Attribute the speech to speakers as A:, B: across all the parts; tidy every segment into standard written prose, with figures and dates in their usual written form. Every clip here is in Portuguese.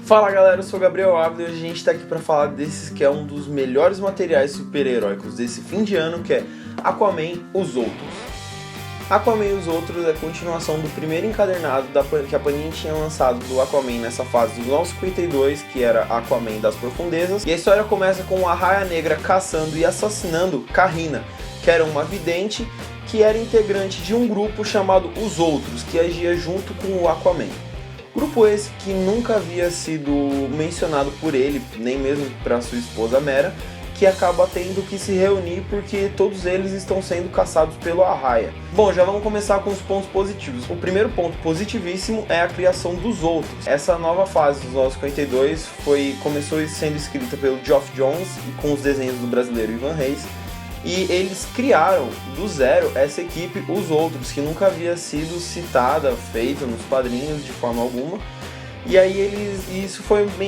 A: Fala galera, eu sou o Gabriel Ávila e hoje a gente tá aqui pra falar desses que é um dos melhores materiais super-heróicos desse fim de ano, que é Aquaman Os Outros. Aquaman Os Outros é a continuação do primeiro encadernado que a Panini tinha lançado do Aquaman nessa fase dos 952, que era Aquaman das Profundezas, e a história começa com a Raia Negra caçando e assassinando Carrina, que era uma vidente que era integrante de um grupo chamado Os Outros, que agia junto com o Aquaman. Grupo esse que nunca havia sido mencionado por ele, nem mesmo para sua esposa Mera, que acaba tendo que se reunir porque todos eles estão sendo caçados pelo Arraia. Bom, já vamos começar com os pontos positivos. O primeiro ponto positivíssimo é a criação dos Outros. Essa nova fase dos 952 começou sendo escrita pelo Geoff Johns e com os desenhos do brasileiro Ivan Reis. E eles criaram do zero essa equipe, Os Outros, que nunca havia sido citada, feita nos quadrinhos de forma alguma. E aí isso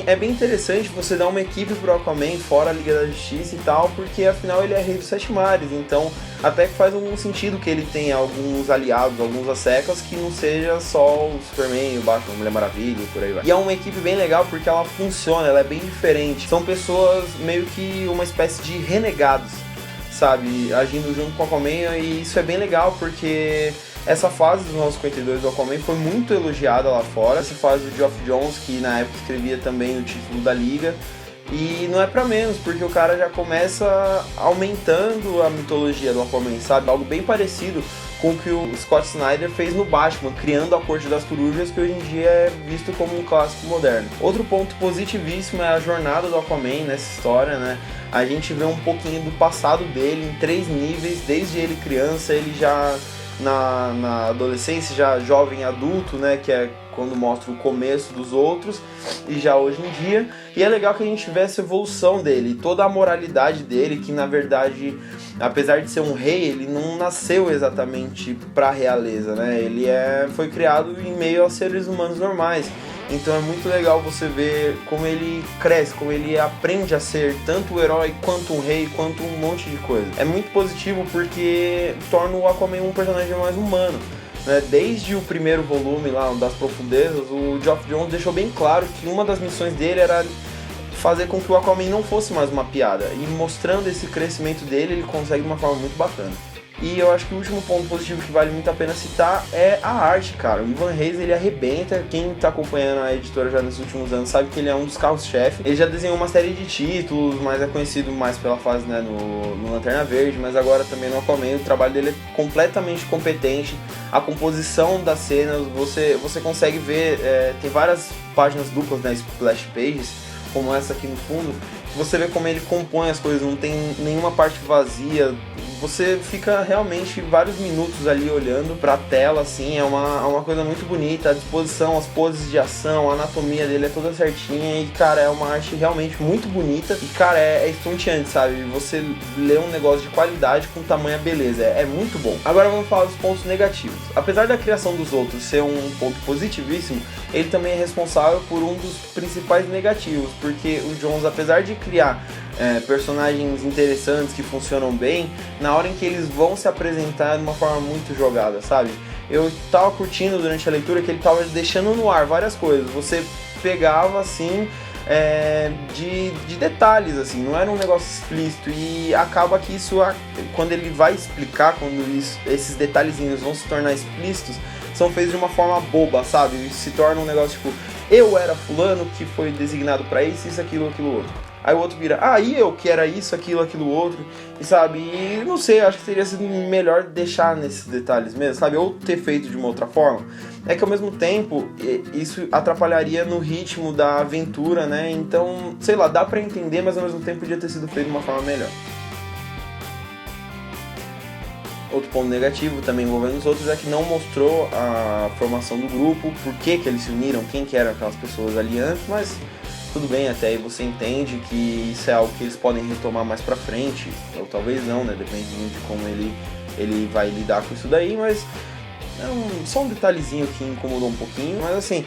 A: é bem interessante você dar uma equipe pro Aquaman fora a Liga da Justiça e tal, porque afinal ele é rei dos Sete Mares, então até que faz algum sentido que ele tenha alguns aliados, alguns assecas, que não seja só o Superman, o Batman, a Mulher Maravilha e por aí vai. E é uma equipe bem legal porque ela funciona, ela é bem diferente. São pessoas meio que uma espécie de renegados, sabe, agindo junto com o Aquaman, e isso é bem legal porque essa fase dos 952 do Aquaman foi muito elogiada lá fora. Essa fase do Geoff Johns, que na época escrevia também o título da Liga, e não é pra menos, porque o cara já começa aumentando a mitologia do Aquaman, sabe, algo bem parecido com o que o Scott Snyder fez no Batman, criando a Corte das Corujas, que hoje em dia é visto como um clássico moderno. Outro ponto positivíssimo é a jornada do Aquaman nessa história, né? A gente vê um pouquinho do passado dele em 3 níveis, desde ele criança, ele já na adolescência, já jovem adulto, né, que é quando mostra o começo dos Outros, e já hoje em dia. E é legal que a gente vê essa evolução dele, toda a moralidade dele, que na verdade, apesar de ser um rei, ele não nasceu exatamente pra realeza, né? Ele foi criado em meio a seres humanos normais. Então é muito legal você ver como ele cresce, como ele aprende a ser tanto o herói, quanto um rei, quanto um monte de coisa. É muito positivo porque torna o Aquaman um personagem mais humano, né? Desde o primeiro volume lá das Profundezas, o Geoff Johns deixou bem claro que uma das missões dele era fazer com que o Aquaman não fosse mais uma piada. E mostrando esse crescimento dele, ele consegue de uma forma muito bacana. E eu acho que o último ponto positivo que vale muito a pena citar é a arte, cara. O Ivan Reis, ele arrebenta. Quem tá acompanhando a editora já nesses últimos anos sabe que ele é um dos carros-chefe. Ele já desenhou uma série de títulos, mas é conhecido mais pela fase, né, no Lanterna Verde, mas agora também no Aquaman. O trabalho dele é completamente competente. A composição das cenas, você consegue ver, tem várias páginas duplas, né, splash pages, como essa aqui no fundo. Você vê como ele compõe as coisas, não tem nenhuma parte vazia. Você fica realmente vários minutos ali olhando pra tela, assim, é uma coisa muito bonita, a disposição, as poses de ação, a anatomia dele é toda certinha e, cara, é uma arte realmente muito bonita e, cara, é estonteante, sabe? Você lê um negócio de qualidade com tamanha beleza, é muito bom. Agora vamos falar dos pontos negativos. Apesar da criação dos Outros ser um ponto positivíssimo, ele também é responsável por um dos principais negativos, porque o Johns, apesar de criar personagens interessantes que funcionam bem, na hora em que eles vão se apresentar de uma forma muito jogada, sabe? Eu tava curtindo durante a leitura que ele tava deixando no ar várias coisas. Você pegava assim de detalhes, assim, não era um negócio explícito, e acaba que isso, quando ele vai explicar, esses detalhezinhos vão se tornar explícitos, são feitos de uma forma boba, sabe? E se torna um negócio tipo, eu era fulano que foi designado pra isso, aquilo, outro. Aí o outro vira, e eu que era isso, aquilo, outro, e sabe, e não sei, acho que teria sido melhor deixar nesses detalhes mesmo, sabe, ou ter feito de uma outra forma. É que ao mesmo tempo, isso atrapalharia no ritmo da aventura, né, então, sei lá, dá pra entender, mas ao mesmo tempo podia ter sido feito de uma forma melhor. Outro ponto negativo também envolvendo os Outros é que não mostrou a formação do grupo, por que eles se uniram, quem que eram aquelas pessoas ali antes, mas tudo bem, até aí você entende que isso é algo que eles podem retomar mais pra frente, ou talvez não, né, depende muito de como ele vai lidar com isso daí, mas é só um detalhezinho que incomodou um pouquinho, mas assim,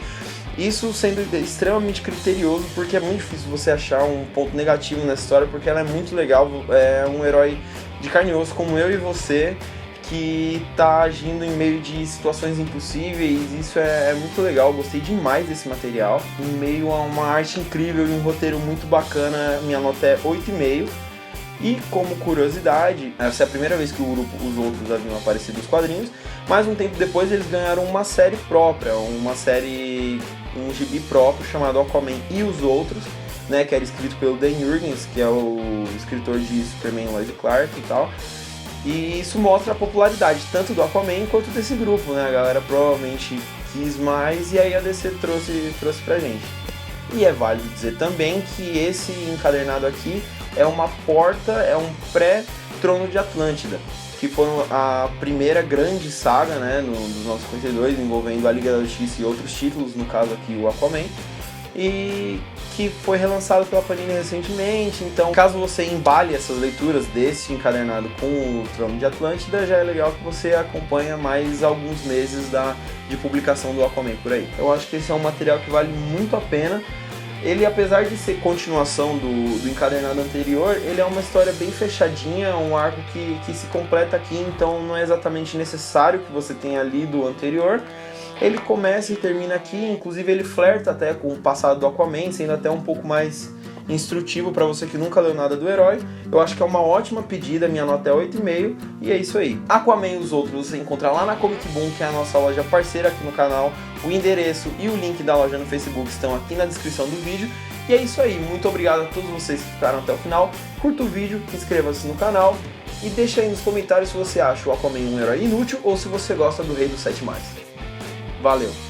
A: isso sendo extremamente criterioso, porque é muito difícil você achar um ponto negativo nessa história, porque ela é muito legal, é um herói de carne e osso como eu e você, que tá agindo em meio de situações impossíveis. Isso é muito legal, eu gostei demais desse material. Em meio a uma arte incrível e um roteiro muito bacana, minha nota é 8,5. E como curiosidade, essa é a primeira vez que o grupo Os Outros haviam aparecido nos quadrinhos, mas um tempo depois eles ganharam uma série própria, um gibi próprio chamado Aquaman e os Outros, né, que era escrito pelo Dan Jurgens, que é o escritor de Superman, Lois e Clark e tal. E isso mostra a popularidade tanto do Aquaman quanto desse grupo, né? A galera provavelmente quis mais e aí a DC trouxe pra gente. E é válido dizer também que esse encadernado aqui é uma porta, é um pré-Trono de Atlântida, que foi a primeira grande saga, né, dos 952, envolvendo a Liga da Justiça e outros títulos, no caso aqui o Aquaman, e que foi relançado pela Panini recentemente. Então, caso você embale essas leituras desse encadernado com o Trono de Atlântida, já é legal que você acompanha mais alguns meses de publicação do Aquaman por aí. Eu acho que esse é um material que vale muito a pena. Ele, apesar de ser continuação do encadernado anterior, ele é uma história bem fechadinha, um arco que se completa aqui, então não é exatamente necessário que você tenha lido o anterior. Ele começa e termina aqui, inclusive ele flerta até com o passado do Aquaman, sendo até um pouco mais instrutivo para você que nunca leu nada do herói. Eu acho que é uma ótima pedida, minha nota é 8,5 e é isso aí. Aquaman e os Outros você encontra lá na Comic Boom, que é a nossa loja parceira aqui no canal. O endereço e o link da loja no Facebook estão aqui na descrição do vídeo. E é isso aí, muito obrigado a todos vocês que ficaram até o final. Curta o vídeo, inscreva-se no canal e deixa aí nos comentários se você acha o Aquaman um herói inútil ou se você gosta do Rei dos 7 Mares. Valeu!